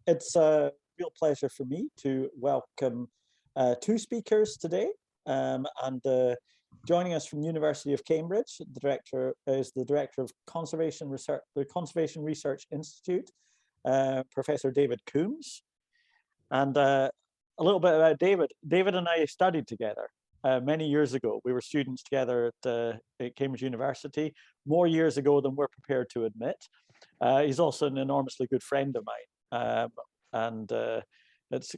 It's a real pleasure for me to welcome two speakers today. And joining us from University of Cambridge, the director is the director of Conservation Research, the Conservation Research Institute, Professor David Coomes. And a little bit about David. David and I studied together many years ago. We were students together at Cambridge University, more years ago than we're prepared to admit. He's also an enormously good friend of mine. It's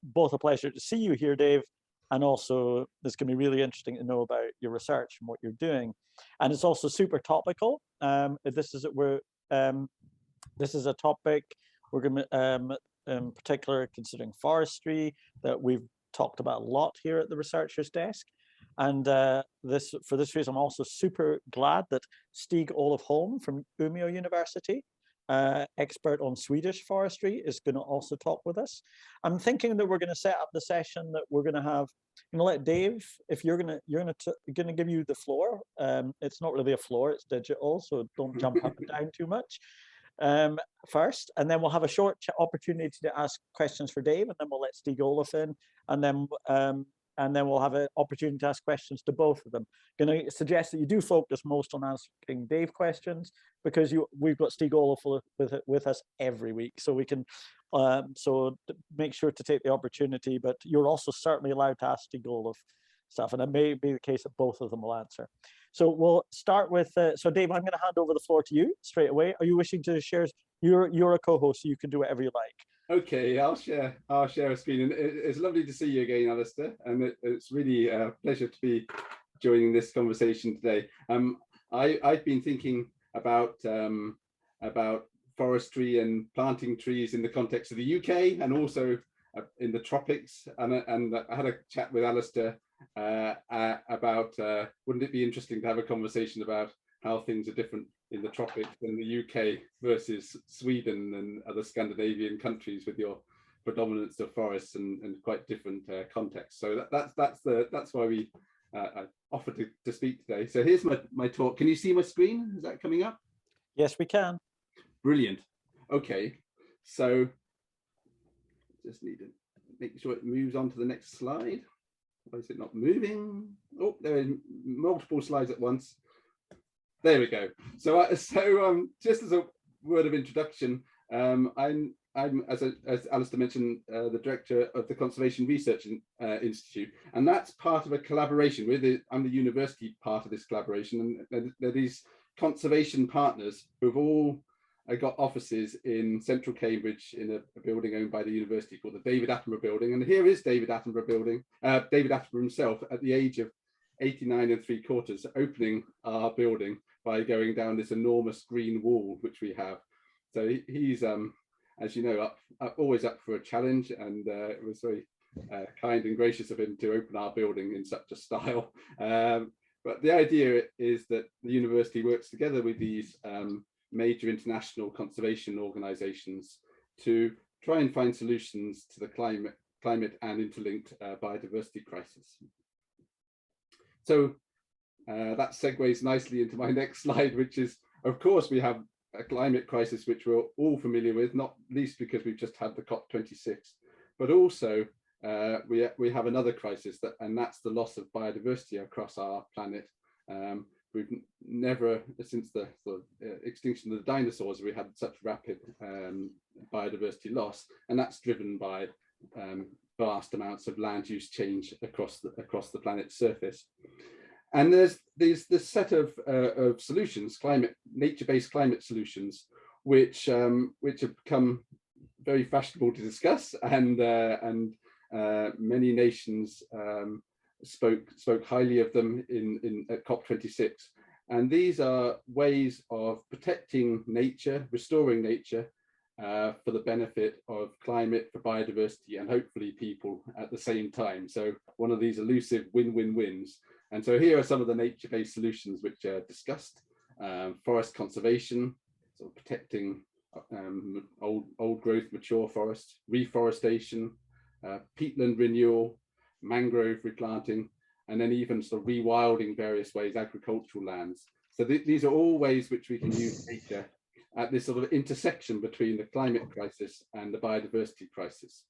both a pleasure to see you here, Dave, and also it's going to be really interesting to know about your research and what you're doing. And it's also super topical. This is a topic we're going to, in particular, considering forestry, that we've talked about a lot here at the researcher's desk. And for this reason, I'm also super glad that Stig-Olof from Umeå University, expert on Swedish forestry, is going to also talk with us. I'm thinking that we're going to set up the session that we're going to have. I'm going to let Dave, if you're going to give you the floor. It's not really a floor; it's digital, so don't jump up and down too much. First, and then we'll have a short opportunity to ask questions for Dave, and then we'll let Stig-Olof in, and then we'll have an opportunity to ask questions to both of them. Going to suggest that you do focus most on asking Dave questions, because we've got Stig-Olof with us every week, so we can so make sure to take the opportunity. But you're also certainly allowed to ask Stig-Olof stuff, and it may be the case that both of them will answer. So we'll start with so Dave, I'm going to hand over the floor to you straight away. Are you wishing to share? You're a co-host, so you can do whatever you like. Okay, I'll share a screen, and it's lovely to see you again, Alasdair, and it's really a pleasure to be joining this conversation today. I've been thinking about forestry and planting trees in the context of the UK and also in the tropics, and I had a chat with Alasdair about wouldn't it be interesting to have a conversation about how things are different in the tropics in the UK versus Sweden and other Scandinavian countries with your predominance of forests and quite different contexts. So that's why I offered to speak today. So here's my talk. Can you see my screen? Is that coming up? Yes, we can. Brilliant. Okay, so just need to make sure it moves on to the next slide. Why is it not moving? Oh, there are multiple slides at once. There we go. So just as a word of introduction, I'm as Alasdair mentioned, the director of the Conservation Research Institute, and that's part of a collaboration. I'm the university part of this collaboration, and there are these conservation partners who've all got offices in central Cambridge in a building owned by the university called the David Attenborough Building. And here is David Attenborough himself at the age of 89 3/4, opening our building by going down this enormous green wall which we have. So he's as you know, always up for a challenge, and it was very kind and gracious of him to open our building in such a style. But the idea is that the university works together with these major international conservation organizations to try and find solutions to the climate and interlinked biodiversity crisis. So that segues nicely into my next slide, which is, of course, we have a climate crisis which we're all familiar with, not least because we've just had the COP26, but also we have another crisis, and that's the loss of biodiversity across our planet. We've never, since the extinction of the dinosaurs, we had such rapid biodiversity loss, and that's driven by vast amounts of land use change across the planet's surface. And there's this set of solutions, nature-based climate solutions, which have become very fashionable to discuss, and many nations spoke highly of them at COP26. And these are ways of protecting nature, restoring nature for the benefit of climate, for biodiversity, and hopefully people at the same time. So one of these elusive win-win-wins. And so here are some of the nature-based solutions which are discussed. Forest conservation, so protecting old growth, mature forests, reforestation, peatland renewal, mangrove replanting, and then even sort of rewilding various ways, agricultural lands. So these are all ways which we can use nature at this sort of intersection between the climate crisis and the biodiversity crisis,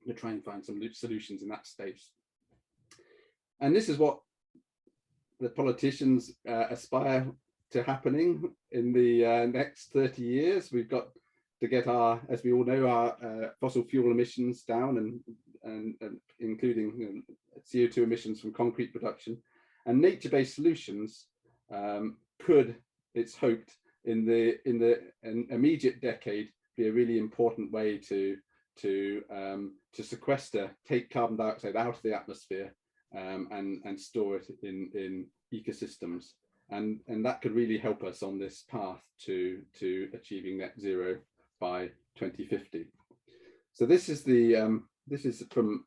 to try and find some solutions in that space. And this is what the politicians aspire to happening in the next 30 years. We've got to get our, as we all know, our fossil fuel emissions down, and including CO2 emissions from concrete production. And nature-based solutions could, it's hoped, in the immediate decade, be a really important way to sequester, take carbon dioxide out of the atmosphere, and store it in ecosystems, and that could really help us on this path to achieving net zero by 2050. So this is the this is from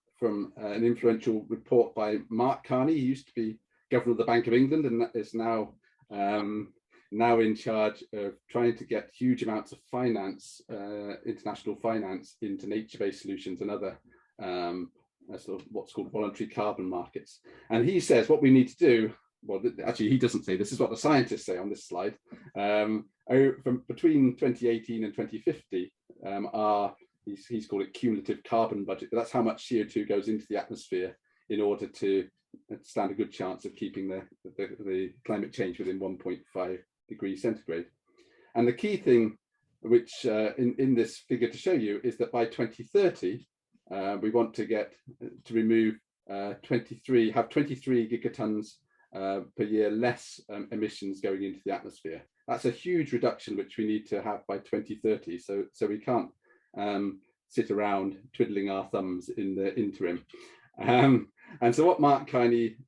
an influential report by Mark Carney. He used to be governor of the Bank of England, and is now now in charge of trying to get huge amounts of finance, international finance, into nature-based solutions and other sort of what's called voluntary carbon markets. And he says what we need to do, well, actually he doesn't say, this is what the scientists say on this slide, from between 2018 and 2050, he's called it cumulative carbon budget, but that's how much CO2 goes into the atmosphere in order to stand a good chance of keeping the climate change within 1.5 degrees centigrade. And the key thing, which in this figure to show you, is that by 2030, we want to get to remove 23 gigatons per year less emissions going into the atmosphere. That's a huge reduction, which we need to have by 2030. So we can't sit around twiddling our thumbs in the interim. And so what Mark Carney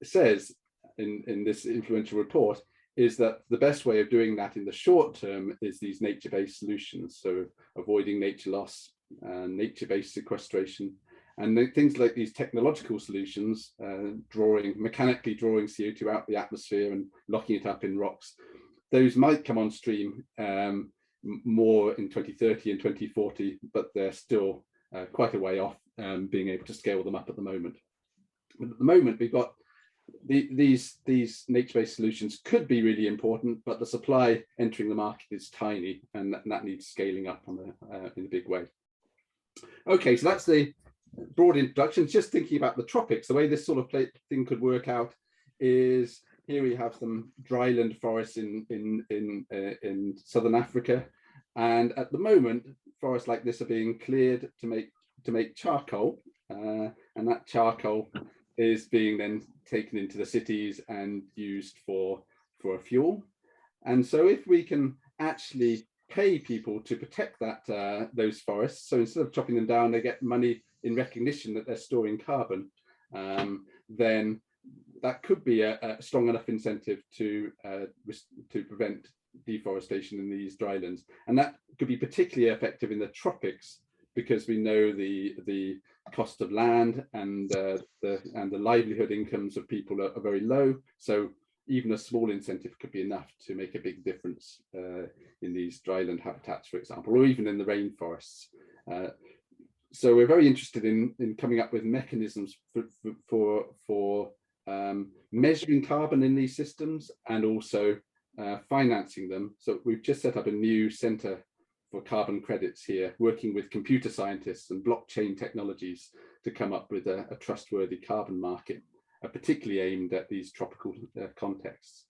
says in this influential report is that the best way of doing that in the short term is these nature-based solutions. So avoiding nature loss, nature-based sequestration, and things like these technological solutions, mechanically drawing CO2 out the atmosphere and locking it up in rocks. Those might come on stream more in 2030 and 2040, but they're still quite a way off being able to scale them up at the moment. But at the moment, we've got these nature-based solutions could be really important, but the supply entering the market is tiny, and that needs scaling up in a big way. Okay, so that's the broad introduction. Just thinking about the tropics, the way this sort of thing could work out is here we have some dryland forests in southern Africa, and at the moment forests like this are being cleared to make charcoal, and that charcoal is being then taken into the cities and used for a fuel. And so if we can actually pay people to protect those forests, so instead of chopping them down, they get money in recognition that they're storing carbon, then that could be a strong enough incentive to prevent deforestation in these drylands. And that could be particularly effective in the tropics, because we know the cost of land and the livelihood incomes of people are very low. So even a small incentive could be enough to make a big difference in these dryland habitats, for example, or even in the rainforests. So we're very interested in coming up with mechanisms for measuring carbon in these systems, and also financing them. So we've just set up a new centre for carbon credits here, working with computer scientists and blockchain technologies to come up with a trustworthy carbon market, particularly aimed at these tropical contexts.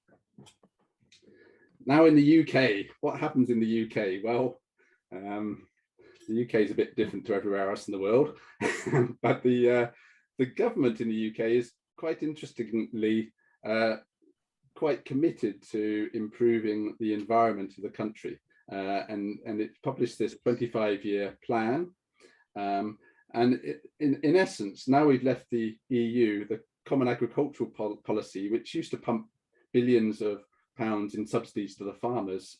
Now in the UK, what happens in the UK? Well, the UK is a bit different to everywhere else in the world, but the government in the UK is quite interestingly quite committed to improving the environment of the country. And it published this 25-year plan, and in essence, now we've left the EU, the Common Agricultural Policy, which used to pump billions of pounds in subsidies to the farmers,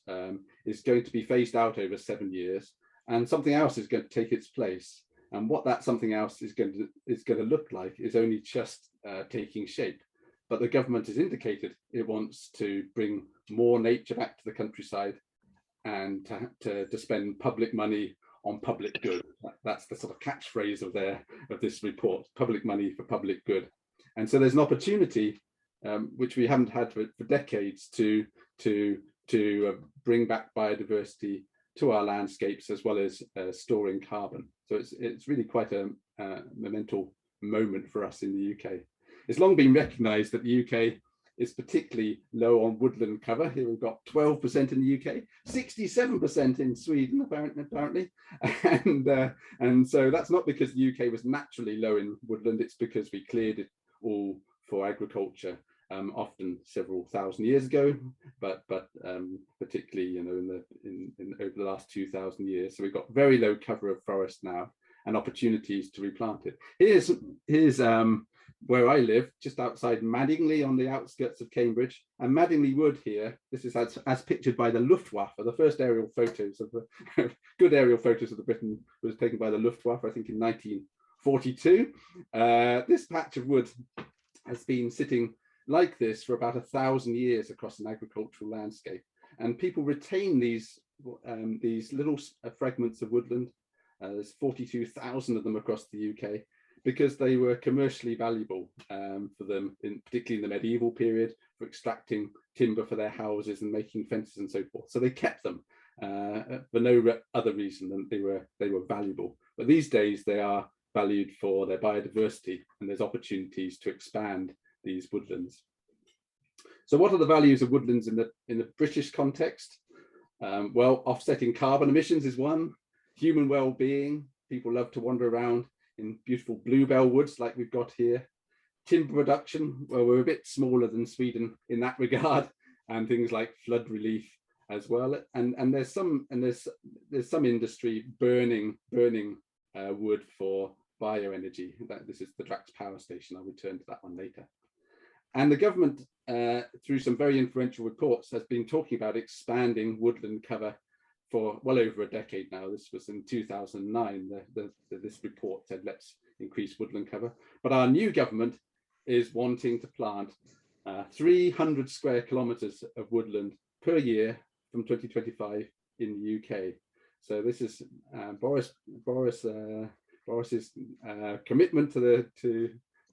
is going to be phased out over 7 years, and something else is going to take its place. And what that something else is going to look like is only just taking shape. But the government has indicated it wants to bring more nature back to the countryside, and to spend public money on public good. That's the sort of catchphrase of this report: public money for public good. And so there's an opportunity, which we haven't had for decades, to bring back biodiversity to our landscapes, as well as storing carbon. So it's really quite a monumental moment for us in the UK. It's long been recognised that the UK is particularly low on woodland cover. Here we've got 12% in the UK, 67% in Sweden, apparently. And so that's not because the UK was naturally low in woodland, it's because we cleared it all for agriculture, often several thousand years ago, but particularly, you know, in over the last 2,000 years. So we've got very low cover of forest now and opportunities to replant it. Here's where I live, just outside Madingley, on the outskirts of Cambridge. And Madingley Wood here, this is as pictured by the Luftwaffe. The first aerial photos of the good aerial photos of the Britain was taken by the Luftwaffe, I think in 1942. This patch of wood has been sitting like this for about 1,000 years across an agricultural landscape. And people retain these little fragments of woodland. There's 42,000 of them across the UK, because they were commercially valuable for them, particularly in the medieval period, for extracting timber for their houses and making fences and so forth. So they kept them for no other reason than they were valuable. But these days they are valued for their biodiversity, and there's opportunities to expand these woodlands. So what are the values of woodlands in the British context? Well, offsetting carbon emissions is one. Human well-being. People love to wander around in beautiful bluebell woods like we've got here. Timber production, well, we're a bit smaller than Sweden in that regard, and things like flood relief as well. And there's some industry burning wood for bioenergy. This is the Drax power station. I'll return to that one later. And the government, through some very influential reports, has been talking about expanding woodland cover for well over a decade now. This was in 2009. This report said, let's increase woodland cover. But our new government is wanting to plant 300 square kilometres of woodland per year from 2025 in the UK. So this is Boris's commitment to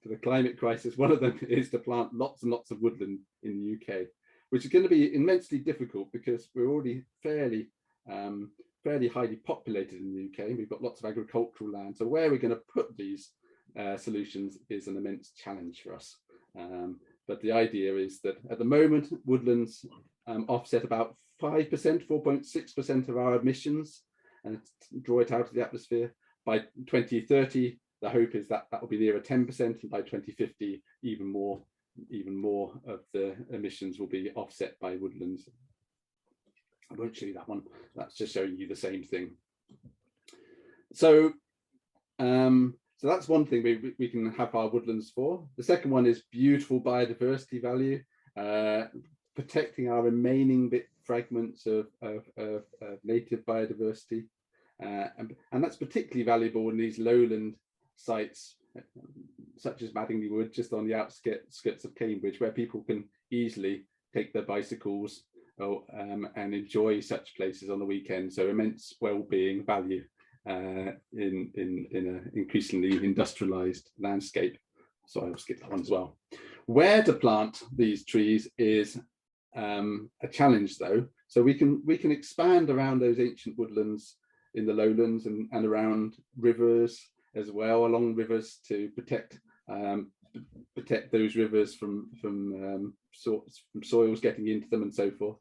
the climate crisis. One of them is to plant lots and lots of woodland in the UK, which is going to be immensely difficult because we're already fairly highly populated in the UK. We've got lots of agricultural land. So where we're going to put these solutions is an immense challenge for us. But the idea is that at the moment, woodlands offset about 5%, 4.6% of our emissions, and draw it out of the atmosphere. By 2030, the hope is that that will be nearer 10%, and by 2050, even more of the emissions will be offset by woodlands. I won't show you that one. That's just showing you the same thing. So, so that's one thing we can have our woodlands for. The second one is beautiful biodiversity value, protecting our remaining fragments of native biodiversity. And that's particularly valuable in these lowland sites, such as Madingley Wood, just on the outskirts of Cambridge, where people can easily take their bicycles and enjoy such places on the weekend. So immense well-being value in an increasingly industrialized landscape. So I'll skip that one as well. Where to plant these trees is a challenge, though. So we can expand around those ancient woodlands in the lowlands and around rivers as well, along rivers, to protect those rivers from soils getting into them and so forth.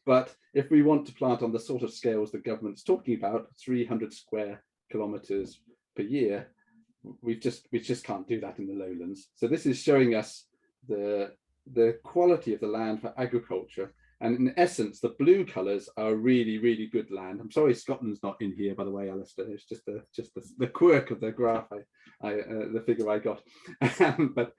But if we want to plant on the sort of scales the government's talking about, 300 square kilometres per year, we just can't do that in the lowlands. So this is showing us the quality of the land for agriculture. And in essence, the blue colours are really, really good land. I'm sorry Scotland's not in here, by the way, Alasdair. It's just the quirk of the graph, the figure I got. But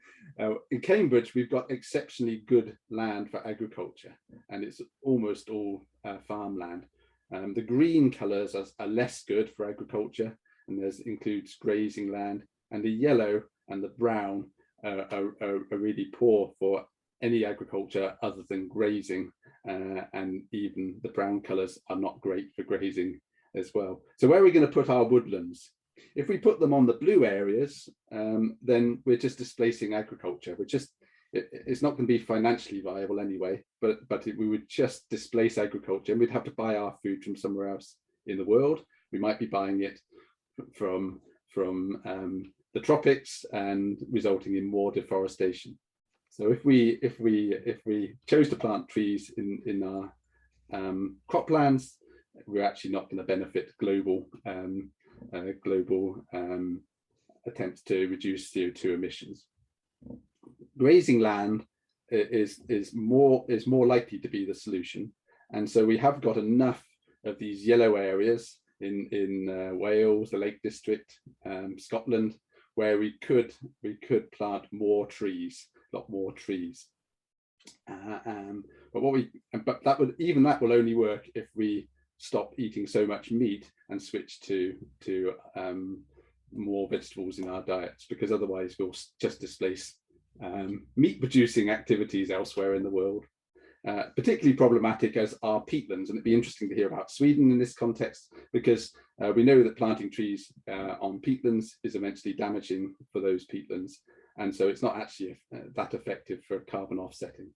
in Cambridge, we've got exceptionally good land for agriculture, and it's almost all farmland. The green colours are less good for agriculture, and includes grazing land. And the yellow and the brown are really poor for any agriculture other than grazing, and even the brown colours are not great for grazing as well. So where are we going to put our woodlands? If we put them on the blue areas, then we're just displacing agriculture. it's not going to be financially viable anyway, but we would just displace agriculture, and we'd have to buy our food from somewhere else in the world. We might be buying it from the tropics, and resulting in more deforestation. So if we chose to plant trees in our croplands, we're actually not going to benefit global attempts to reduce CO2 emissions. Grazing land is more likely to be the solution, and so we have got enough of these yellow areas in Wales, the Lake District, Scotland, where we could plant more trees, a lot more trees. But that will only work if we stop eating so much meat and switch to more vegetables in our diets, because otherwise we'll just displace meat producing activities elsewhere in the world. Particularly problematic as are peatlands, and it'd be interesting to hear about Sweden in this context, because we know that planting trees on peatlands is immensely damaging for those peatlands, and so it's not actually that effective for carbon offsetting.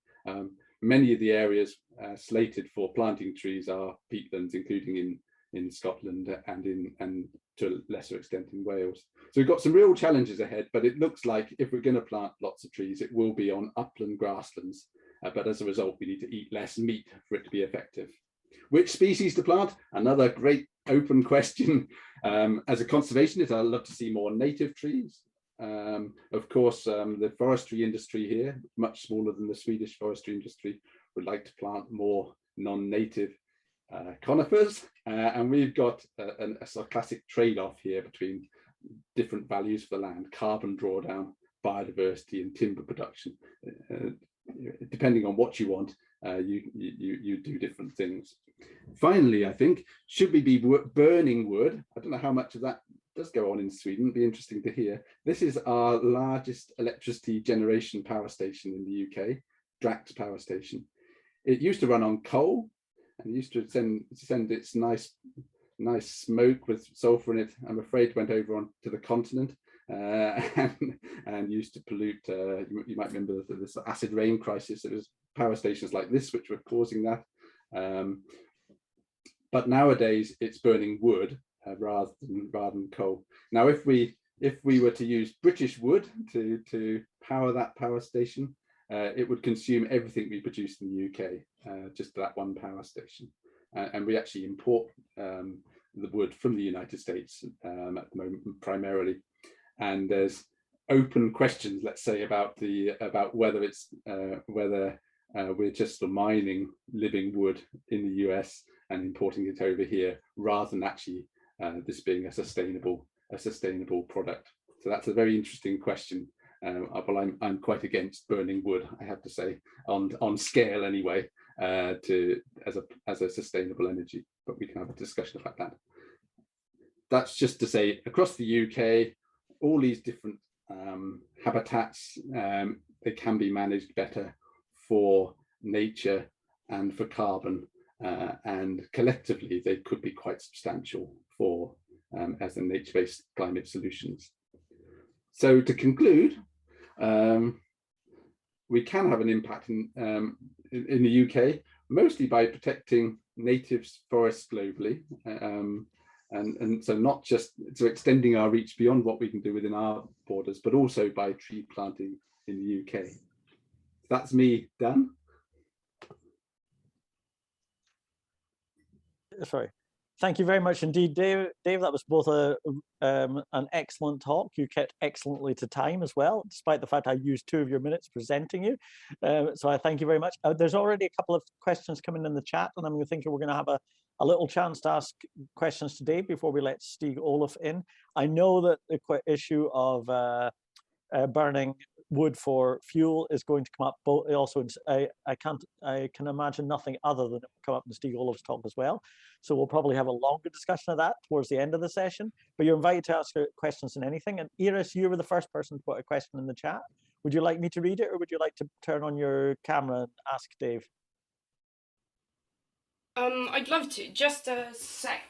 Many of the areas slated for planting trees are peatlands, including in Scotland and to a lesser extent in Wales. So we've got some real challenges ahead, but it looks like if we're going to plant lots of trees, it will be on upland grasslands. But as a result, we need to eat less meat for it to be effective. Which species to plant? Another great open question. As a conservationist, I'd love to see more native trees. Of course, the forestry industry here, much smaller than the Swedish forestry industry, would like to plant more non-native conifers. And we've got a sort of classic trade-off here between different values for the land: carbon drawdown, biodiversity, and timber production. Depending on what you want, you do different things. Finally, I think, should we be burning wood? I don't know how much of that does go on in Sweden. It'd be interesting to hear. This is our largest electricity generation power station in the UK, Drax power station. It used to run on coal, and used to send its nice smoke with sulfur in it. I'm afraid went over onto the continent. And used to pollute. You might remember this acid rain crisis. It was power stations like this which were causing that. But nowadays it's burning wood rather than coal. Now, if we were to use British wood to power that power station, it would consume everything we produce in the UK, just that one power station. And we actually import the wood from the United States at the moment primarily. And there's open questions, let's say, about whether we're just mining living wood in the US and importing it over here, rather than actually this being a sustainable product. So that's a very interesting question. Well, I'm quite against burning wood, I have to say, on scale anyway, as a sustainable energy. But we can have a discussion about that. That's just to say, across the UK, all these different habitats, they can be managed better for nature and for carbon, and collectively they could be quite substantial for as a nature-based climate solutions. So to conclude, we can have an impact in the UK, mostly by protecting native forests globally. And so not just extending our reach beyond what we can do within our borders, but also by tree planting in the UK. That's me done. Sorry. Thank you very much indeed, Dave. Dave, that was both an excellent talk. You kept excellently to time as well, despite the fact I used 2 of your minutes presenting you. So I thank you very much. There's already a couple of questions coming in the chat, and I'm thinking we're going to have a little chance to ask questions today before we let Stig-Olof in. I know that the issue of burning wood for fuel is going to come up. Both also, I can imagine nothing other than it will come up in Stig-Olof's talk as well. So we'll probably have a longer discussion of that towards the end of the session. But you're invited to ask questions on anything. And Iris, you were the first person to put a question in the chat. Would you like me to read it, or would you like to turn on your camera and ask Dave? I'd love to. Just a sec.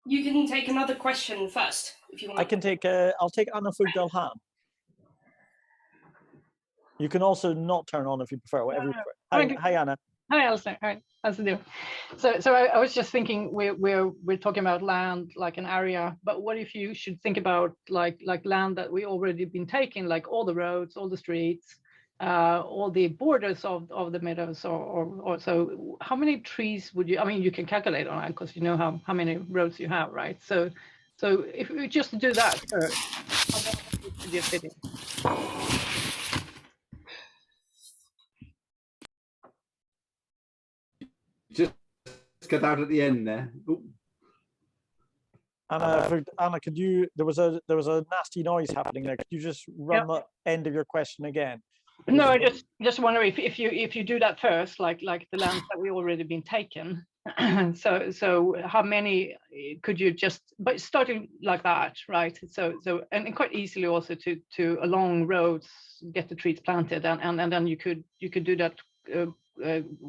You can take another question first. if you want. I can take. I'll take Anna Fugdal Han. You can also not turn on if you prefer. Whatever you prefer. Hi, Anna. Hi, Alasdair. Hi, how's it doing? So I was just thinking we're talking about land like an area, but what if you should think about like land that we already been taking, like all the roads, all the streets, all the borders of the meadows, or so. How many trees would you? I mean, you can calculate on that because you know how many roads you have, right? So if we just do that first, how many would you fit in? Just cut out at the end there. Ooh. Anna, could you? There was a nasty noise happening there. Could you just run the end of your question again? No, I just wonder if you do that first, like the lands that we already been taken. so how many could you just, but starting like that, right? So and quite easily also to along roads get the trees planted, and then you could do that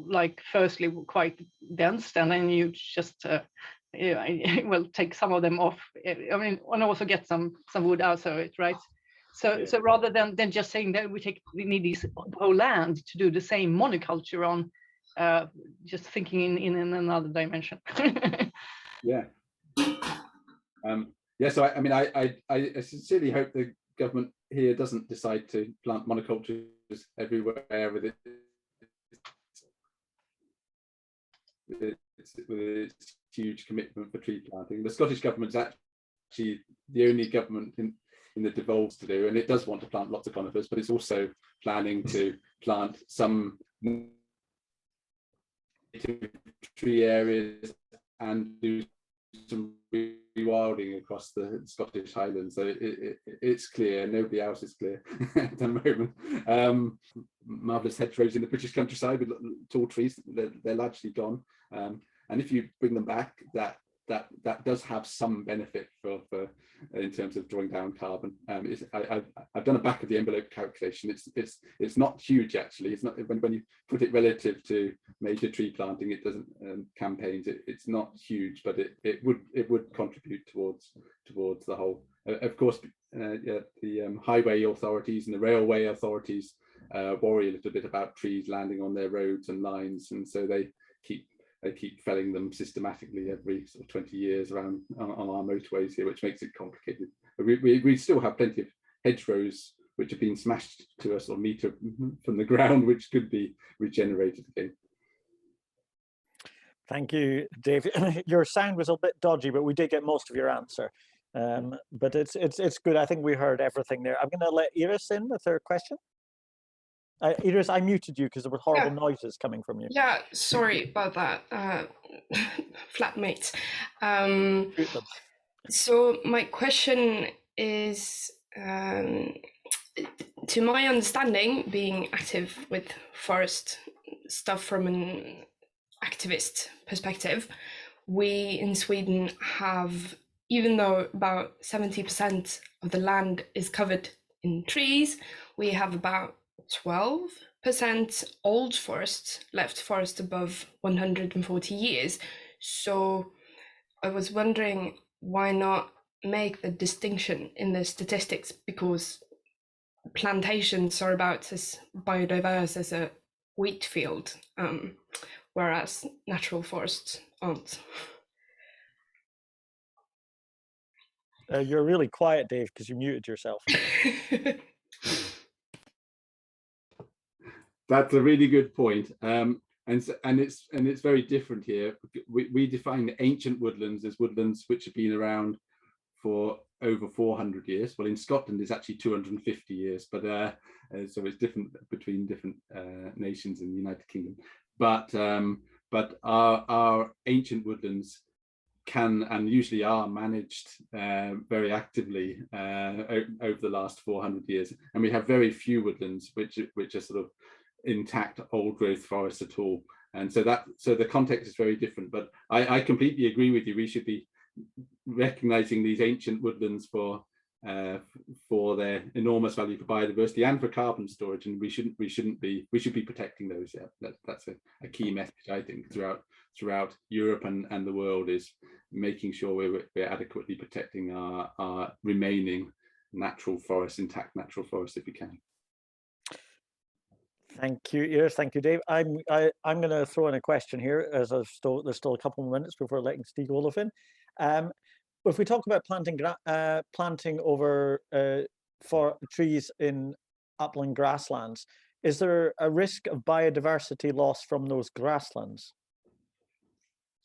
like firstly quite dense, and then you just well take some of them off. I mean, and also get some wood out of it, right? So rather than just saying that we need this whole land to do the same monoculture on, just thinking in another dimension. Yeah. Yeah. So I mean, I sincerely hope the government here doesn't decide to plant monocultures everywhere with its huge commitment for tree planting. The Scottish government's actually the only government in the devolves to do, and it does want to plant lots of conifers, but it's also planning to plant some tree areas and do some rewilding across the Scottish Highlands. So it's clear, nobody else is clear at the moment. Marvellous hedgerows in the British countryside with tall trees, they're largely gone. And if you bring them back, that does have some benefit for in terms of drawing down carbon. I've done a back of the envelope calculation. It's not huge actually. It's not when you put it relative to major tree planting. It doesn't campaigns. It's not huge, but it would contribute towards the whole. Of course, the highway authorities and the railway authorities worry a little bit about trees landing on their roads and lines, and so they keep felling them systematically every sort of 20 years around on our motorways here, which makes it complicated. But we still have plenty of hedgerows which have been smashed to a sort of metre from the ground, which could be regenerated again. Thank you, Dave. Your sound was a bit dodgy, but we did get most of your answer. But it's good. I think we heard everything there. I'm going to let Iris in with her question. Iris, I muted you because there were horrible noises coming from you. Yeah, sorry about that, flatmates. So my question is, to my understanding, being active with forest stuff from an activist perspective, we in Sweden have, even though about 70% of the land is covered in trees, we have about 12% old forest, left forest above 140 years. So I was wondering, why not make the distinction in the statistics, because plantations are about as biodiverse as a wheat field, whereas natural forests aren't. You're really quiet, Dave, because you muted yourself. That's a really good point, and it's very different here. We define ancient woodlands as woodlands which have been around for over 400 years. Well, in Scotland, it's actually 250 years, but so it's different between different nations in the United Kingdom. But our ancient woodlands can and usually are managed very actively over the last 400 years, and we have very few woodlands which are sort of intact old growth forests at all. And so the context is very different, but I completely agree with you. We should be recognizing these ancient woodlands for for their enormous value for biodiversity and for carbon storage, and we should be protecting those. Yeah, that's a key message, I think, throughout Europe and the world, is making sure we're adequately protecting our remaining natural forests, intact natural forests, if we can. Thank you, Iris. Thank you, Dave. I'm going to throw in a question here, as there's still a couple more minutes before letting Stig-Olof in. If we talk about planting over for trees in upland grasslands, is there a risk of biodiversity loss from those grasslands?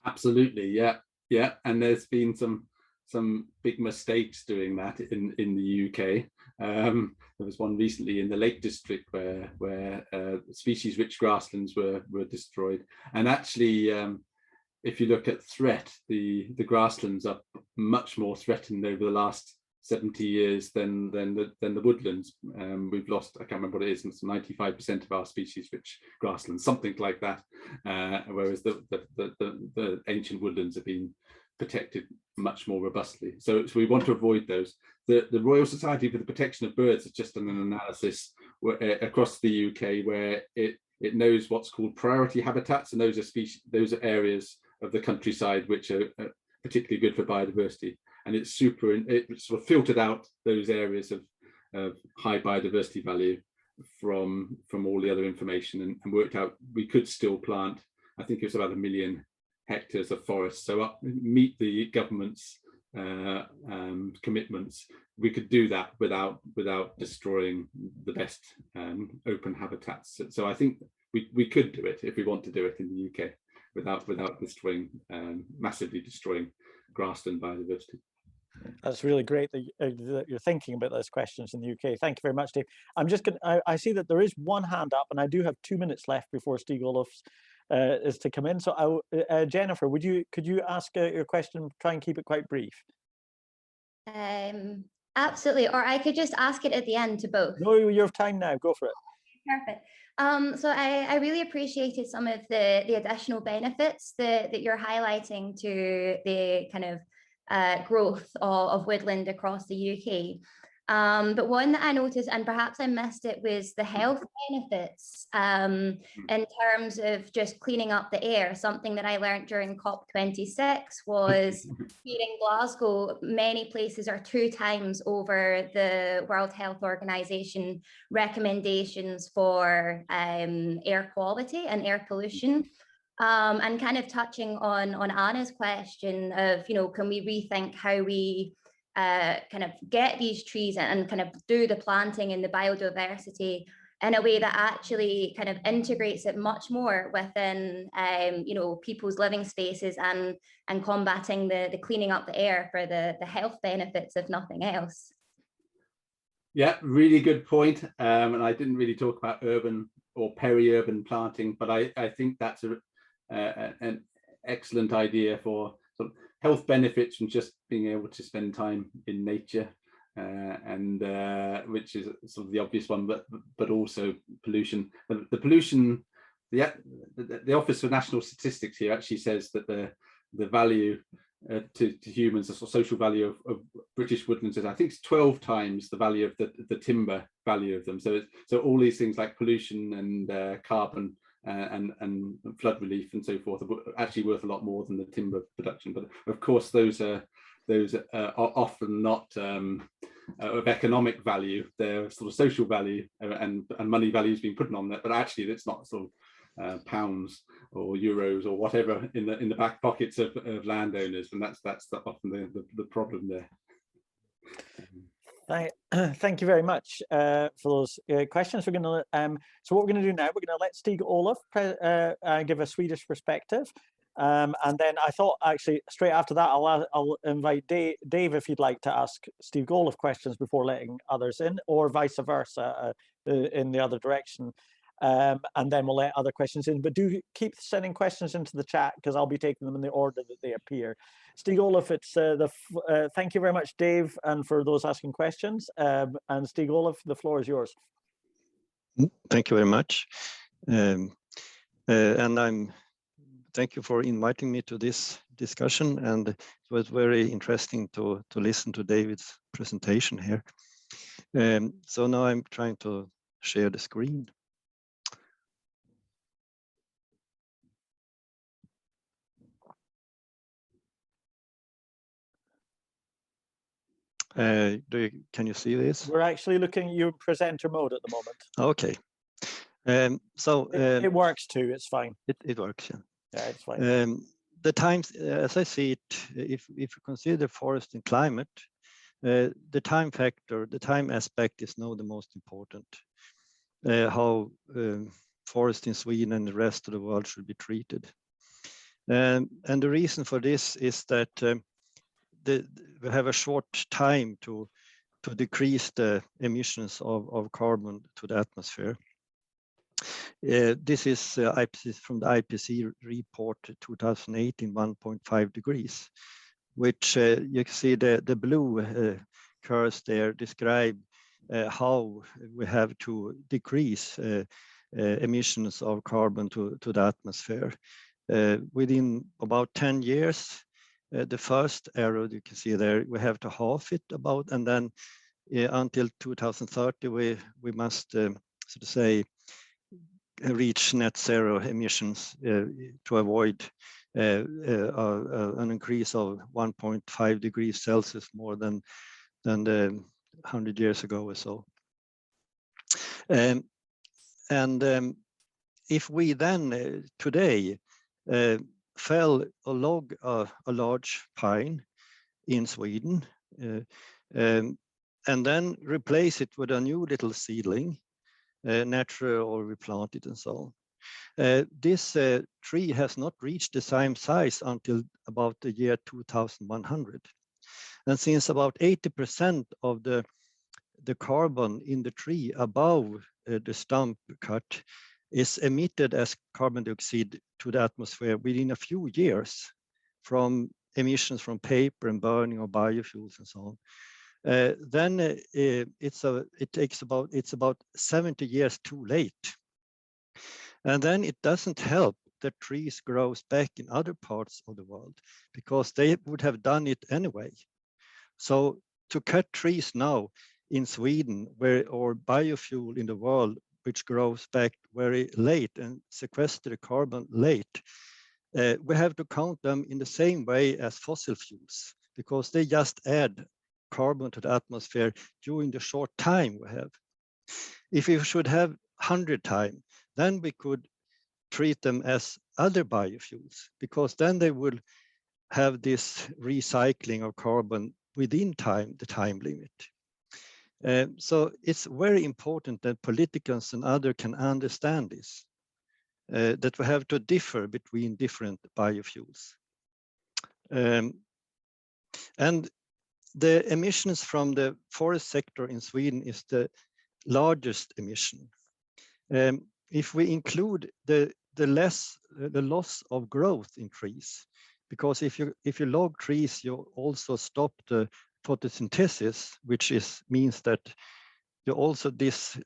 Absolutely, yeah. And there's been some big mistakes doing that in the UK. There was one recently in the Lake District where species-rich grasslands were destroyed. And actually, if you look at threat, the grasslands are much more threatened over the last 70 years than the woodlands. We've lost, I can't remember what it is, it's 95% of our species-rich grasslands, something like that. Whereas the ancient woodlands have been protected much more robustly. So we want to avoid those. The Royal Society for the Protection of Birds has just done an analysis across the UK where it knows what's called priority habitats, and those are areas of the countryside which are particularly good for biodiversity. And it sort of filtered out those areas of high biodiversity value from all the other information, and worked out we could still plant, I think it was about 1 million hectares of forest. So meet the government's commitments. We could do that without destroying the best open habitats. So I think we could do it if we want to do it in the UK without destroying massively destroying grassland biodiversity. That's really great that you're thinking about those questions in the UK. Thank you very much, Dave. I'm just going. I see that there is one hand up, and I do have 2 minutes left before Stig-Olof is to come in. So, Jennifer, could you ask your question? Try and keep it quite brief. Absolutely, or I could just ask it at the end to both. No, you have time now. Go for it. Perfect. So I really appreciated some of the additional benefits that you're highlighting to the kind of growth of woodland across the UK. But one that I noticed, and perhaps I missed it, was the health benefits in terms of just cleaning up the air. Something that I learned during COP26 was here in Glasgow, many places are 2 times over the World Health Organization recommendations for air quality and air pollution. And kind of touching on Anna's question of, can we rethink how we kind of get these trees and kind of do the planting and the biodiversity in a way that actually kind of integrates it much more within, people's living spaces and combating the cleaning up the air for the health benefits, if nothing else. Yeah, really good point. And I didn't really talk about urban or peri-urban planting, but I think that's an excellent idea for sort of health benefits from just being able to spend time in nature, and which is sort of the obvious one, but also pollution. The pollution, the Office for National Statistics here actually says that the value to humans, the social value of British woodlands is, I think, it's 12 times the value of the timber value of them. So all these things like pollution and carbon and flood relief and so forth are actually worth a lot more than the timber production. But of course, those are often not of economic value. They're sort of social value and money values being put on that. But actually, it's not sort of pounds or euros or whatever in the back pockets of landowners, and that's often the problem there. Thank you very much for those questions. We're going to so what we're going to do now, we're going to let Stig-Olof give a Swedish perspective, and then I thought actually straight after that I'll invite Dave if you'd like to ask Stig-Olof questions before letting others in, or vice versa in the other direction. And then we'll let other questions in, but do keep sending questions into the chat because I'll be taking them in the order that they appear. Stig-Olof, it's thank you very much, Dave, and for those asking questions. And Stig-Olof, the floor is yours. Thank you very much, and thank you for inviting me to this discussion, and it was very interesting to listen to David's presentation here. So now I'm trying to share the screen. Can you see this? We're actually looking at you in presenter mode at the moment. Okay. It works too. It's fine. It works. Yeah, it's fine. The times, as I see it, if you consider forest and climate, the time factor, the time aspect is now the most important. How forest in Sweden and the rest of the world should be treated. And the reason for this is that we have a short time to decrease the emissions of carbon to the atmosphere. This is from the IPCC report 2018, 1.5 degrees, which you can see the blue curves there describe how we have to decrease emissions of carbon to the atmosphere. Within about 10 years, the first arrow you can see there, we have to halve it about, and then until 2030, we must, so to say, reach net zero emissions to avoid an increase of 1.5 degrees Celsius more than 100 years ago or so. If we then today fell or log a large pine in Sweden and then replace it with a new little seedling, natural or replanted and so on. This tree has not reached the same size until about the year 2100. And since about 80% of the carbon in the tree above the stump cut is emitted as carbon dioxide to the atmosphere within a few years from emissions from paper and burning of biofuels and so on, then it's about 70 years too late. And then it doesn't help that trees grows back in other parts of the world because they would have done it anyway. So to cut trees now in Sweden or biofuel in the world, which grows back very late and sequester the carbon late, we have to count them in the same way as fossil fuels because they just add carbon to the atmosphere during the short time we have. If we should have 100 times, then we could treat them as other biofuels because then they will have this recycling of carbon within the time limit. So it's very important that politicians and others can understand this, that we have to differ between different biofuels. And the emissions from the forest sector in Sweden is the largest emission. If we include the loss of growth in trees, because if you log trees, you also stop the photosynthesis, which means that you also this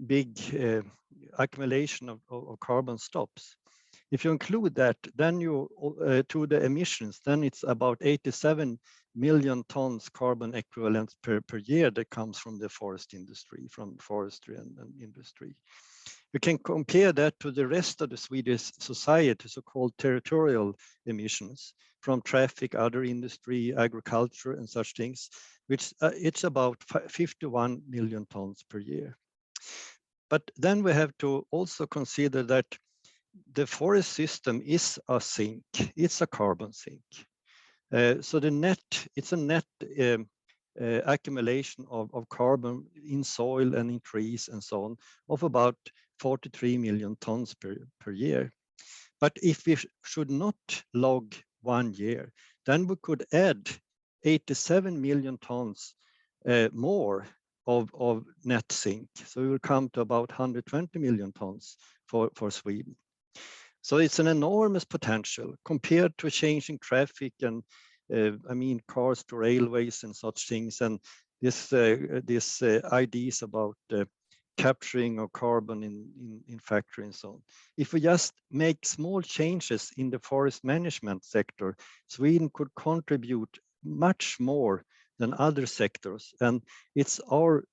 big accumulation of carbon stops. If you include that, then to the emissions, then it's about 87 million tons carbon equivalent per year that comes from the forest industry, from forestry and industry. We can compare that to the rest of the Swedish society, so-called territorial emissions from traffic, other industry, agriculture, and such things, which it's about 51 million tons per year. But then we have to also consider that the forest system is a sink, it's a carbon sink. So it's a net accumulation of carbon in soil and in trees and so on of about 43 million tons per year. But if we should not log 1 year, then we could add 87 million tons more of net sink. So we will come to about 120 million tons for Sweden. So it's an enormous potential compared to changing traffic and cars to railways and such things. And this ideas about capturing of carbon in factory and so on. If we just make small changes in the forest management sector, Sweden could contribute much more than other sectors. And it's our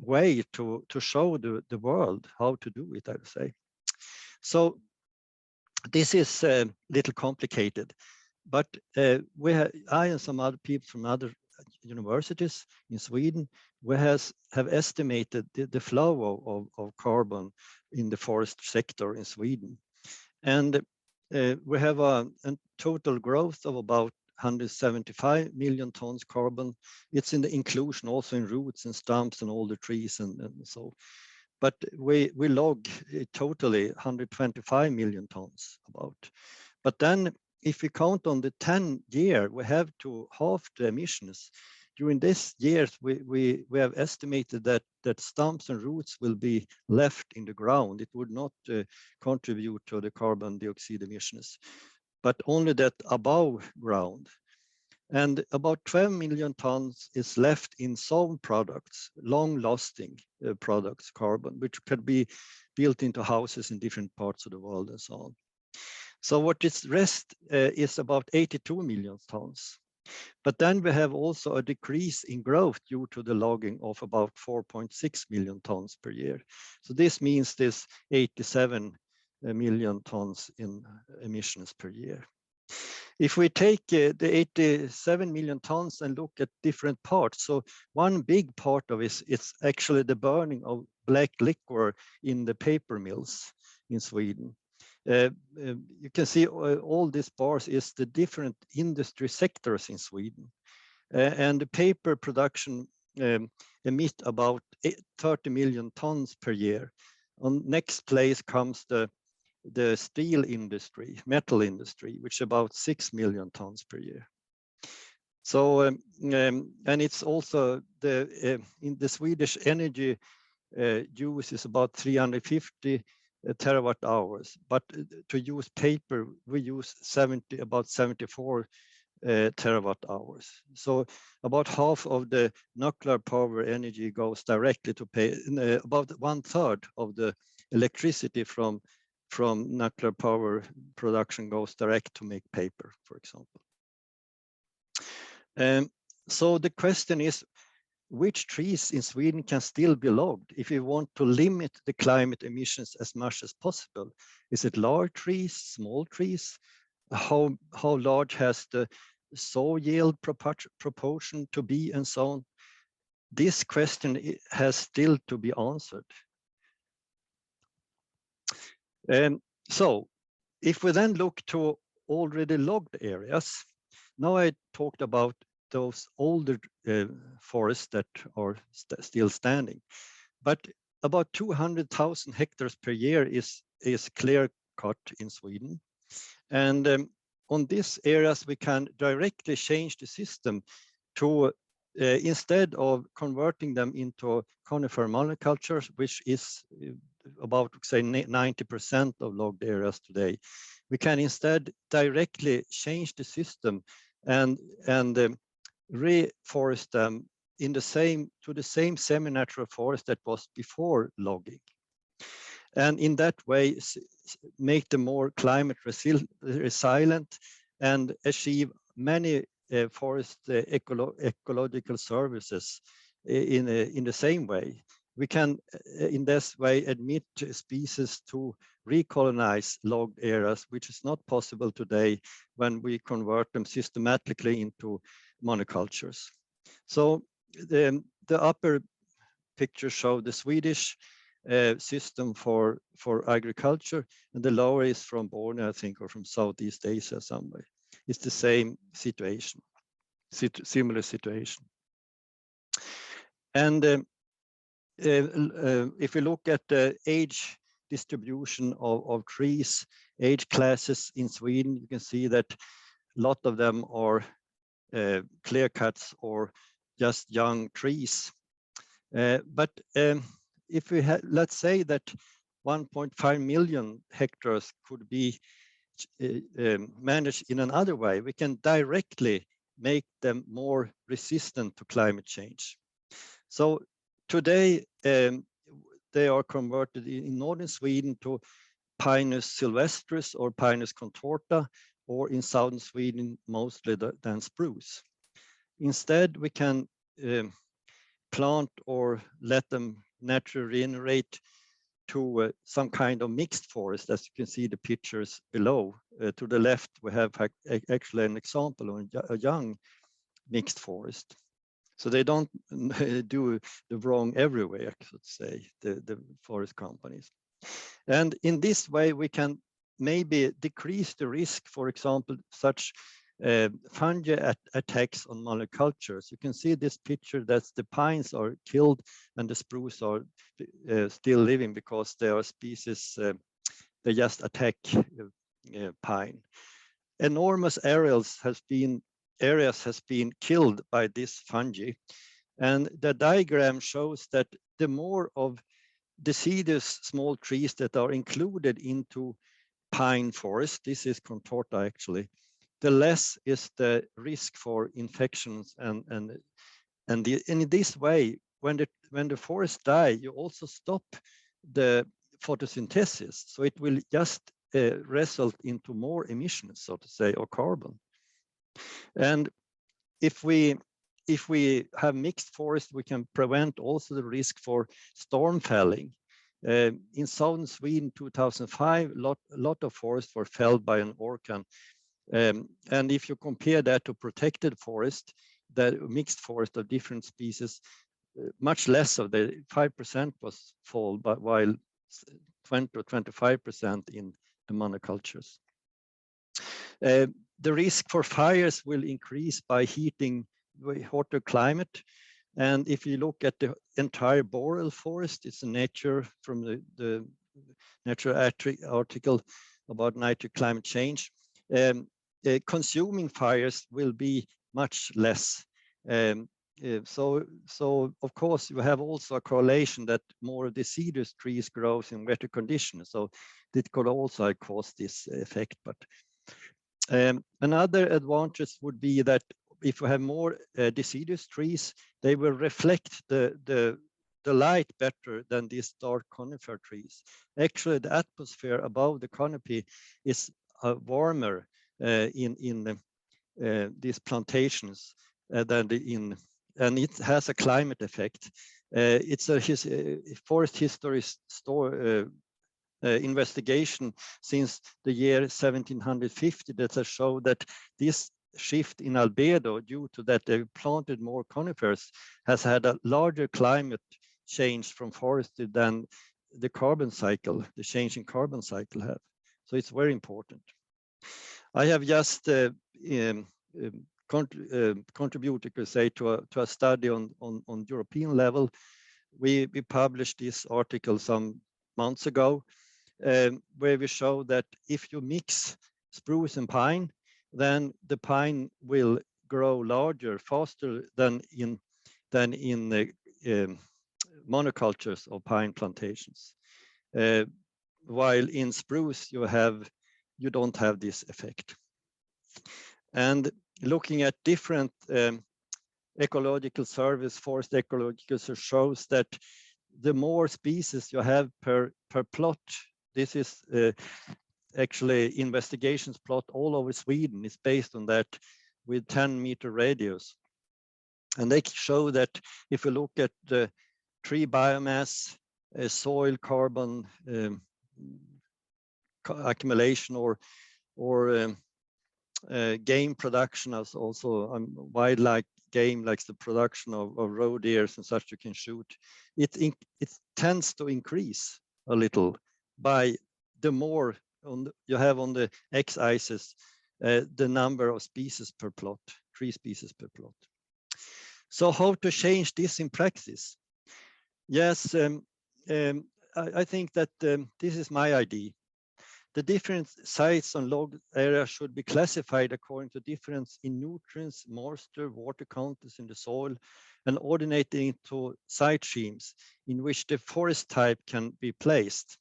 way to show the world how to do it, I would say. So this is a little complicated, but I and some other people from other universities in Sweden, we have estimated the flow of carbon in the forest sector in Sweden. And we have a total growth of about 175 million tons carbon. It's in the inclusion also in roots and stumps and all the trees and so. But we log totally 125 million tons about. But then if we count on the 10 year, we have to halve the emissions. During this years, we have estimated that stumps and roots will be left in the ground. It would not contribute to the carbon dioxide emissions, but only that above ground. And about 12 million tons is left in sown products, long-lasting products, carbon, which could be built into houses in different parts of the world and so on. So what is rest is about 82 million tons. But then we have also a decrease in growth due to the logging of about 4.6 million tons per year. So this means this 87 million tons in emissions per year. If we take the 87 million tons and look at different parts, so one big part of it is actually the burning of black liquor in the paper mills in Sweden. You can see all these bars is the different industry sectors in Sweden. And the paper production emit about 30 million tons per year. On next place comes the steel industry, metal industry, which is about 6 million tons per year. So, and it's also in the Swedish energy use is about 350 terawatt hours, but to use paper, we use about 74 terawatt hours. So about half of the nuclear power energy goes directly to pay, about 1/3 of the electricity from nuclear power production goes direct to make paper, for example. So the question is, which trees in Sweden can still be logged if we want to limit the climate emissions as much as possible? Is it large trees, small trees? How large has the soil yield proportion to be and so on? This question has still to be answered. So if we then look to already logged areas, now I talked about those older forests that are still standing, but about 200,000 hectares per year is clear cut in Sweden. And on these areas, we can directly change the system to, instead of converting them into conifer monocultures, which is about, say, 90% of logged areas today, we can instead directly change the system and reforest them in to the same semi-natural forest that was before logging, and in that way make them more climate resilient and achieve many forest ecological services in the same way. We can in this way admit species to recolonize logged areas, which is not possible today when we convert them systematically into monocultures. So the upper picture show the Swedish system for agriculture, and the lower is from Borneo, I think, or from Southeast Asia somewhere. It's the same situation, similar situation. And if we look at the age distribution of trees, age classes in Sweden, you can see that a lot of them are clear cuts or just young trees. But if we had, let's say that 1.5 million hectares could be managed in another way, we can directly make them more resistant to climate change. So today, the they are converted in northern Sweden to Pinus sylvestris or Pinus contorta, or in southern Sweden mostly than spruce. Instead, we can plant or let them naturally regenerate to some kind of mixed forest, as you can see the pictures below. To the left, we have actually an example of a young mixed forest. So they don't do the wrong everywhere, so to say, the forest companies. And in this way, we can maybe decrease the risk, for example, such fungi attacks on monocultures. You can see this picture that the pines are killed and the spruce are still living because they are species, they just attack pine. Enormous areas has been killed by this fungi. And the diagram shows that the more of deciduous small trees that are included into pine forest, this is contorta actually, the less is the risk for infections and in this way, when the forests die, you also stop the photosynthesis, so it will just result into more emissions, so to say, of carbon. And if we have mixed forest, we can prevent also the risk for storm felling. In southern Sweden, 2005, a lot of forests were felled by an orkan. And if you compare that to protected forest, the mixed forest of different species, much less of the 5% was fall, but while 20 or 25% in the monocultures. The risk for fires will increase by heating hotter climate. And if you look at the entire boreal forest, it's a nature from the Nature article about nitric climate change. Consuming fires will be much less. So of course you have also a correlation that more deciduous trees grows in wetter conditions. So it could also cause this effect. But another advantage would be that if we have more deciduous trees, they will reflect the light better than these dark conifer trees. Actually, the atmosphere above the canopy is warmer in these plantations than and it has a climate effect. It's a forest history investigation since the year 1750 that has shown that this shift in albedo, due to that they planted more conifers, has had a larger climate change from forestry than the carbon cycle, the change in carbon cycle have. So it's very important. I have just contributed, to say, to a study on European level. We published this article some months ago, where we show that if you mix spruce and pine, then the pine will grow larger, faster than in the monocultures of pine plantations. While in spruce you don't have this effect. And looking at different ecological surveys, forest ecological surveys shows that the more species you have per plot, this is actually investigations plot all over Sweden is based on that with 10-meter radius. And they show that if you look at the tree biomass, soil carbon accumulation, or game production, as also wildlife game, like the production of roe deers and such you can shoot, it tends to increase a little by the more you have on the x-axis the number of species per plot, tree species per plot. So how to change this in practice? Yes, I think that this is my idea. The different sites on log areas should be classified according to difference in nutrients, moisture, water contents in the soil, and ordinated into site schemes in which the forest type can be placed.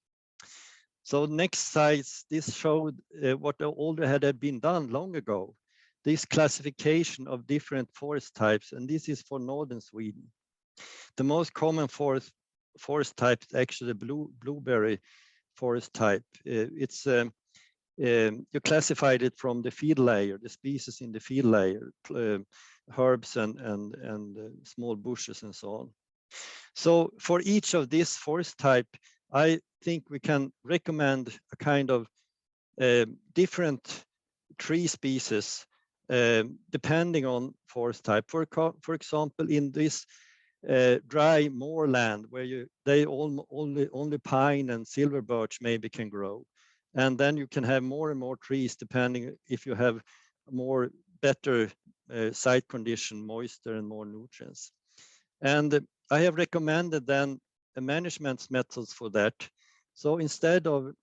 So next slides, this showed what already had been done long ago, this classification of different forest types, and this is for northern Sweden. The most common forest forest type is actually the blueberry forest type. You classified it from the field layer, the species in the field layer, herbs and small bushes and so on. So for each of this forest type, I think we can recommend a kind of different tree species depending on forest type. For example, in this dry moorland where only pine and silver birch maybe can grow, and then you can have more and more trees depending if you have better site condition, moisture and more nutrients. And I have recommended then management methods for that. So instead of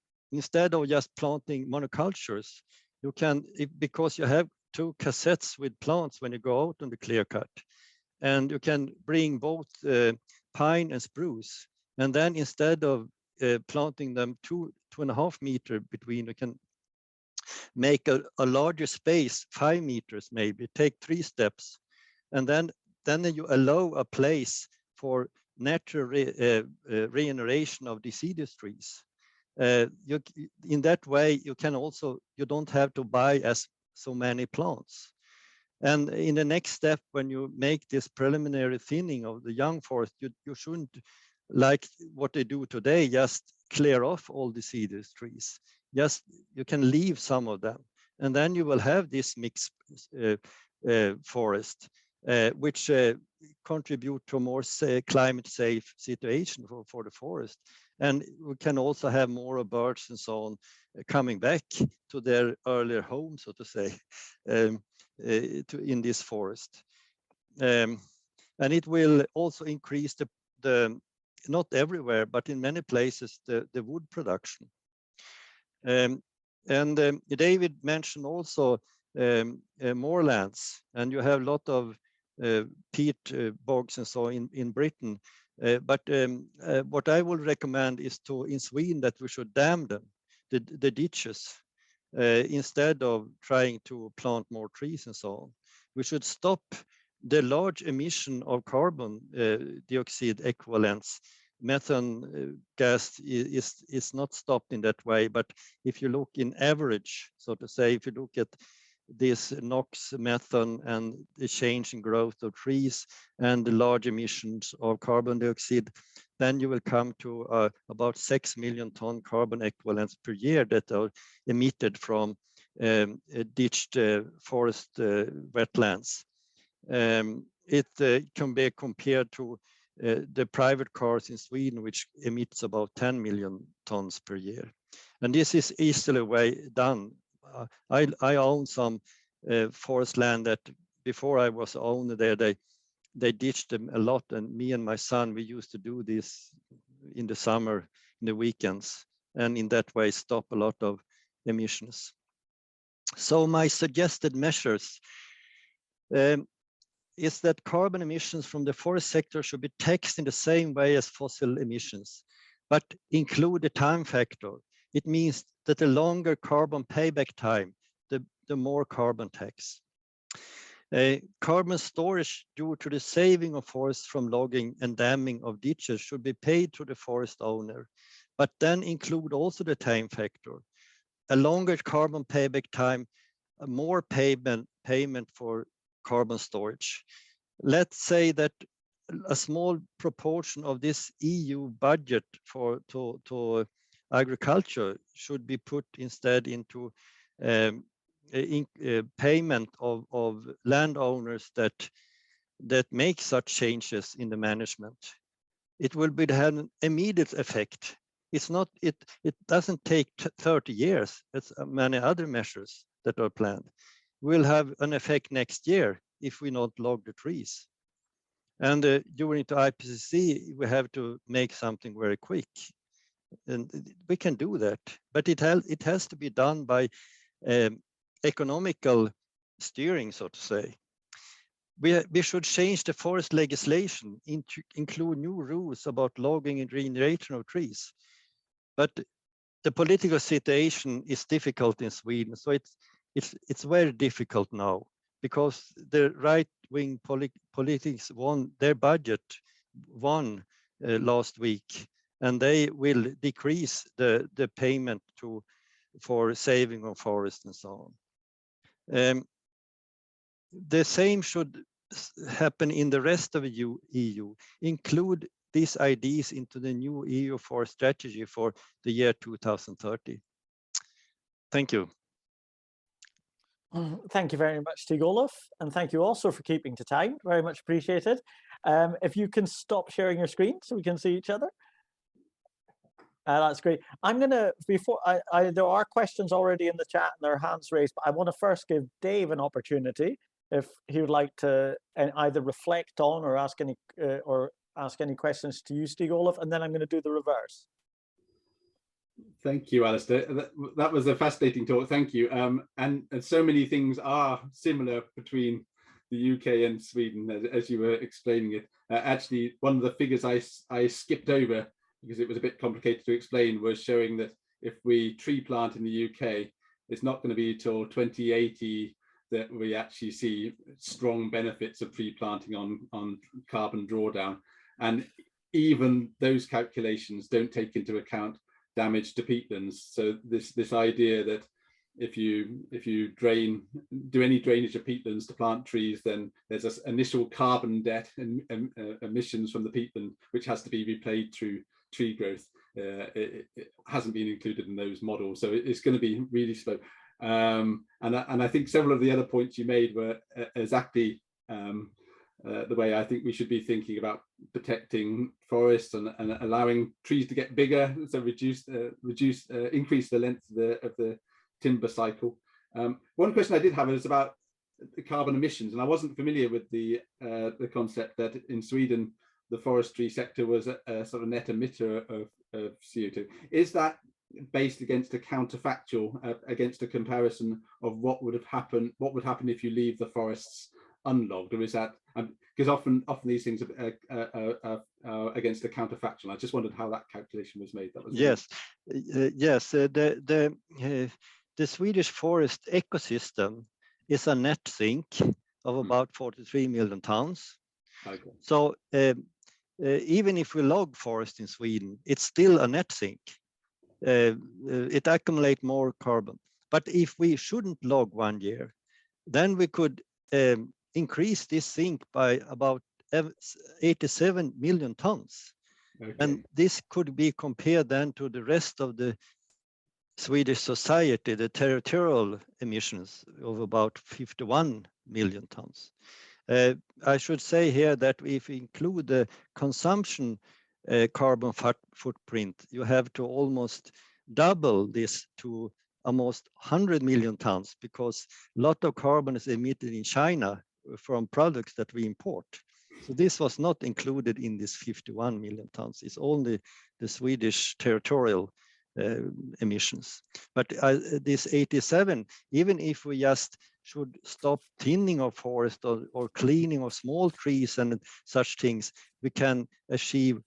just planting monocultures, you can, because you have 2 cassettes with plants when you go out on the clear cut, and you can bring both pine and spruce, and then instead of planting them 2.5 meters between, you can make a larger space, 5 meters maybe, take 3 steps, and then you allow a place for natural regeneration of deciduous trees. In that way, you don't have to buy so many plants. And in the next step, when you make this preliminary thinning of the young forest, you shouldn't, like what they do today, just clear off all deciduous trees. You can leave some of them, and then you will have this mixed forest, which contribute to a more climate safe situation for the forest. And we can also have more birds and so on coming back to their earlier home, so to say, in this forest. And it will also increase the not everywhere, but in many places, the wood production. David mentioned also moorlands, and you have a lot of peat bogs and so in Britain. But what I would recommend is in Sweden that we should dam them, the ditches, instead of trying to plant more trees and so on. We should stop the large emission of carbon dioxide equivalents. Methane gas is not stopped in that way, but if you look in average, so to say, if you look at this NOx methane and the change in growth of trees and the large emissions of carbon dioxide, then you will come to about 6 million ton carbon equivalents per year that are emitted from ditched forest wetlands. It can be compared to the private cars in Sweden, which emits about 10 million tons per year. And this is easily done. I own some forest land that before I was owner there, they ditched them a lot. And me and my son, we used to do this in the summer, in the weekends, and in that way stop a lot of emissions. So my suggested measures is that carbon emissions from the forest sector should be taxed in the same way as fossil emissions, but include a time factor. It means that the longer carbon payback time, the more carbon tax. Carbon storage due to the saving of forests from logging and damming of ditches should be paid to the forest owner, but then include also the time factor. A longer carbon payback time, a more payment for carbon storage. Let's say that a small proportion of this EU budget to agriculture should be put instead into payment of landowners that make such changes in the management. It will have an immediate effect. It doesn't take 30 years, as many other measures that are planned. Will have an effect next year if we not log the trees. And during the IPCC, we have to make something very quick. And we can do that, but it has to be done by economical steering, so to say. We should change the forest legislation to include new rules about logging and regeneration of trees. But the political situation is difficult in Sweden, so it's very difficult now because the right-wing politics won their budget, won last week, and they will decrease the payment for saving of forest and so on. The same should happen in the rest of the EU. Include these ideas into the new EU forest strategy for the year 2030. Thank you. Thank you very much, Stig-Olof, and thank you also for keeping to time. Very much appreciated. If you can stop sharing your screen so we can see each other. That's great. I'm gonna, before there are questions already in the chat and there are hands raised, but I want to first give Dave an opportunity if he would like to either reflect on or ask any questions to you, Stig-Olof, and then I'm going to do the reverse. Thank you, Alasdair. That was a fascinating talk. Thank you. And so many things are similar between the UK and Sweden, as you were explaining it. Actually, one of the figures I skipped over because it was a bit complicated to explain was showing that if we tree plant in the UK, it's not going to be till 2080 that we actually see strong benefits of tree planting on carbon drawdown. And even those calculations don't take into account damage to peatlands. So this idea that if you do any drainage of peatlands to plant trees, then there's an initial carbon debt and emissions from the peatland, which has to be repaid through tree growth. It hasn't been included in those models, so it's going to be really slow. And I think several of the other points you made were exactly the way I think we should be thinking about protecting forests and allowing trees to get bigger, so increase the length of the timber cycle. One question I did have is about the carbon emissions, and I wasn't familiar with the concept that in Sweden the forestry sector was a sort of net emitter of CO2. Is that based against a counterfactual, against a comparison of what would happen if you leave the forests unlogged, or is that because often these things are against a counterfactual? I just wondered how that calculation was made. That was yes. The Swedish forest ecosystem is a net sink of about 43 million tons. Okay. So even if we log forest in Sweden, it's still a net sink. It accumulates more carbon. But if we shouldn't log 1 year, then we could increase this sink by about 87 million tons. Okay. And this could be compared then to the rest of the Swedish society, the territorial emissions of about 51 million tons. I should say here that if we include the consumption carbon footprint, you have to almost double this to almost 100 million tons, because a lot of carbon is emitted in China from products that we import. So this was not included in this 51 million tons. It's only the Swedish territorial emissions. But this 87, even if we just should stop thinning of forest or cleaning of small trees and such things, we can achieve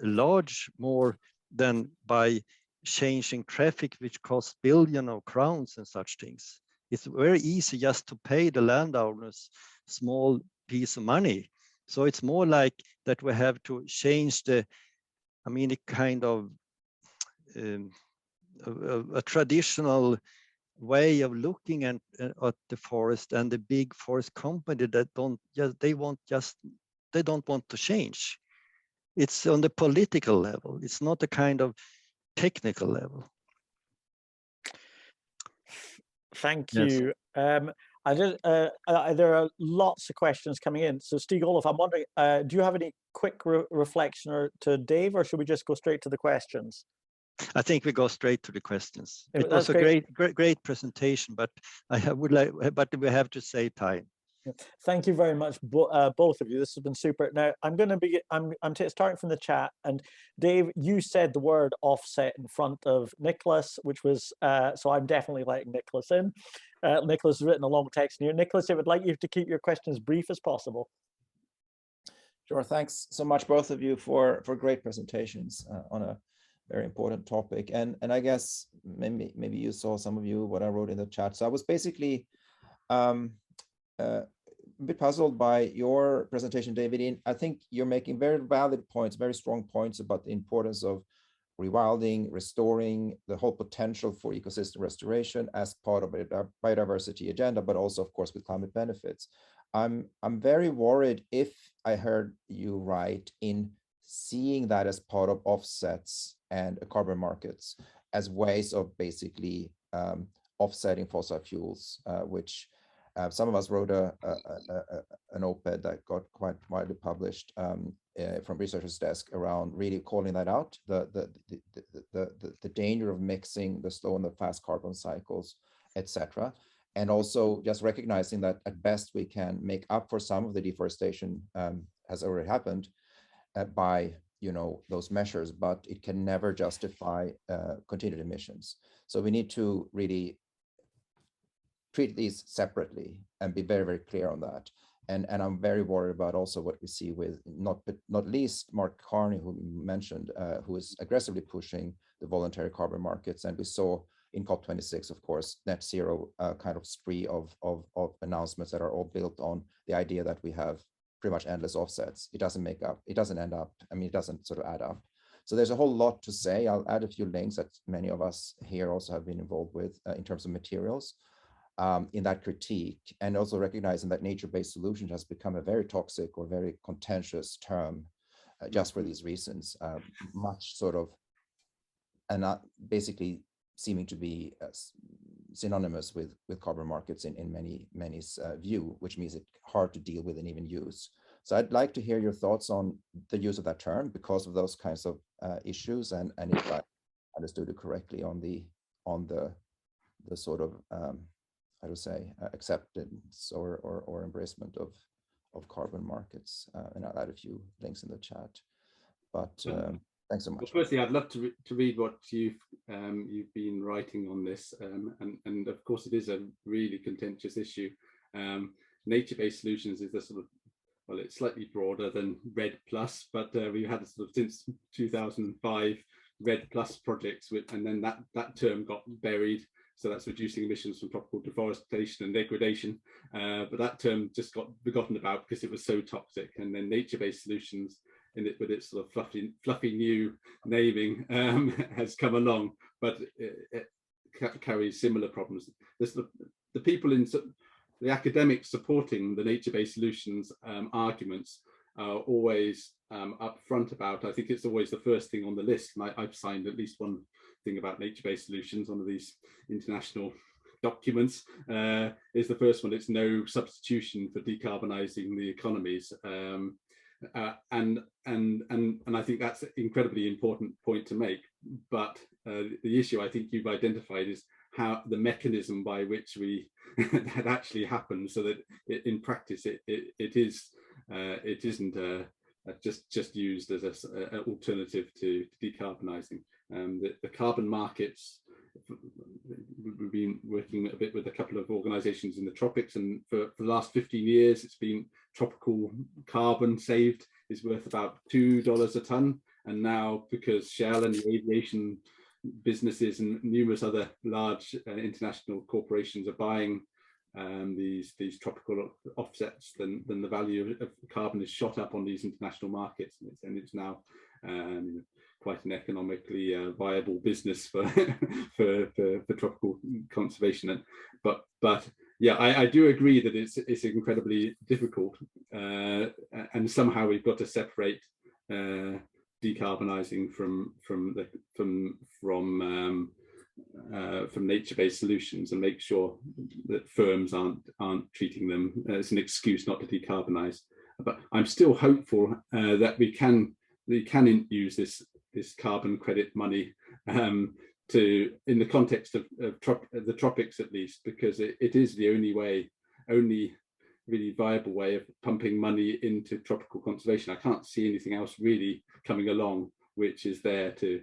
large more than by changing traffic, which costs billions of crowns and such things. It's very easy just to pay the landowners small piece of money. So it's more like that we have to change a kind of a traditional way of looking at the forest, and the big forest company that they don't want to change. It's on the political level. It's not a kind of technical level. Thank you. Yes. There are lots of questions coming in. So Stig-Olof, I'm wondering, do you have any quick reflection to Dave, or should we just go straight to the questions? I think we go straight to the questions. It was a great presentation, but but we have to save time. Thank you very much, both of you. This has been super. Now I'm starting from the chat, and Dave, you said the word offset in front of Nicholas, which was so I'm definitely letting Nicholas in. Nicholas has written a long text here. Nicholas, I would like you to keep your questions brief as possible. Sure. Thanks so much, both of you, for great presentations on a very important topic. And I guess maybe you saw, some of you, what I wrote in the chat. So I was basically a bit puzzled by your presentation, David. I think you're making very valid points, very strong points about the importance of rewilding, restoring the whole potential for ecosystem restoration as part of a biodiversity agenda, but also, of course, with climate benefits. I'm very worried, if I heard you right, in seeing that as part of offsets and carbon markets as ways of basically offsetting fossil fuels, which some of us wrote an op-ed that got quite widely published from Researchers' Desk around really calling that out, the danger of mixing the slow and the fast carbon cycles, etc. And also just recognizing that at best we can make up for some of the deforestation has already happened by those measures, but it can never justify continued emissions. So we need to really treat these separately and be very, very clear on that. And I'm very worried about also what we see with not least Mark Carney, who you mentioned, who is aggressively pushing the voluntary carbon markets. And we saw in COP26, of course, net zero kind of spree of announcements that are all built on the idea that we have pretty much endless offsets. It doesn't end up, it doesn't sort of add up. So there's a whole lot to say. I'll add a few links that many of us here also have been involved with in terms of materials. In that critique, and also recognizing that nature-based solutions has become a very toxic or very contentious term just for these reasons, much sort of, and not basically seeming to be synonymous with carbon markets in many's view, which means it's hard to deal with and even use. So I'd like to hear your thoughts on the use of that term because of those kinds of issues, and if I understood it correctly on the sort of I would say acceptance or embracement of carbon markets, and I'll add a few links in the chat. But thanks so much. Well, firstly, I'd love to read what you've been writing on this, and of course it is a really contentious issue. Nature-based solutions is the sort of, well, it's slightly broader than REDD+, but we've had sort of since 2005 REDD+ projects, and then that term got buried. So that's reducing emissions from tropical deforestation and degradation. But that term just got forgotten about because it was so toxic. And then nature-based solutions, with its sort of fluffy new naming, has come along, but it carries similar problems. The people in the academics supporting the nature-based solutions arguments are always upfront about. I think it's always the first thing on the list. And I've signed at least one thing about nature-based solutions, one of these international documents, is the first one. It's no substitution for decarbonising the economies, and I think that's an incredibly important point to make. But the issue I think you've identified is how the mechanism by which that actually happens, so that in practice it isn't just used as an alternative to decarbonising. The carbon markets, we've been working a bit with a couple of organisations in the tropics, and for the last 15 years it's been tropical carbon saved is worth about $2 a tonne, and now because Shell and the aviation businesses and numerous other large international corporations are buying these tropical offsets, then the value of carbon is shot up on these international markets, and it's now quite an economically viable business for tropical conservation. But yeah, I do agree that it's incredibly difficult, and somehow we've got to separate decarbonising from nature-based solutions, and make sure that firms aren't treating them as an excuse not to decarbonise. But I'm still hopeful that we can use this carbon credit money in the context of the tropics, at least, because it is the only really viable way of pumping money into tropical conservation. I can't see anything else really coming along which is there to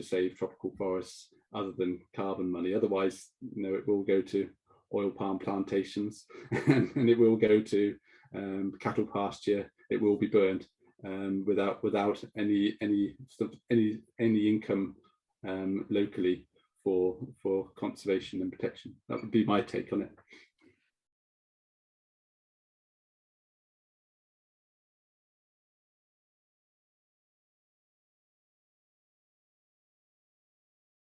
save tropical forests other than carbon money. Otherwise, it will go to oil palm plantations and it will go to cattle pasture. It will be burned without any income locally for conservation and protection. That would be my take on it.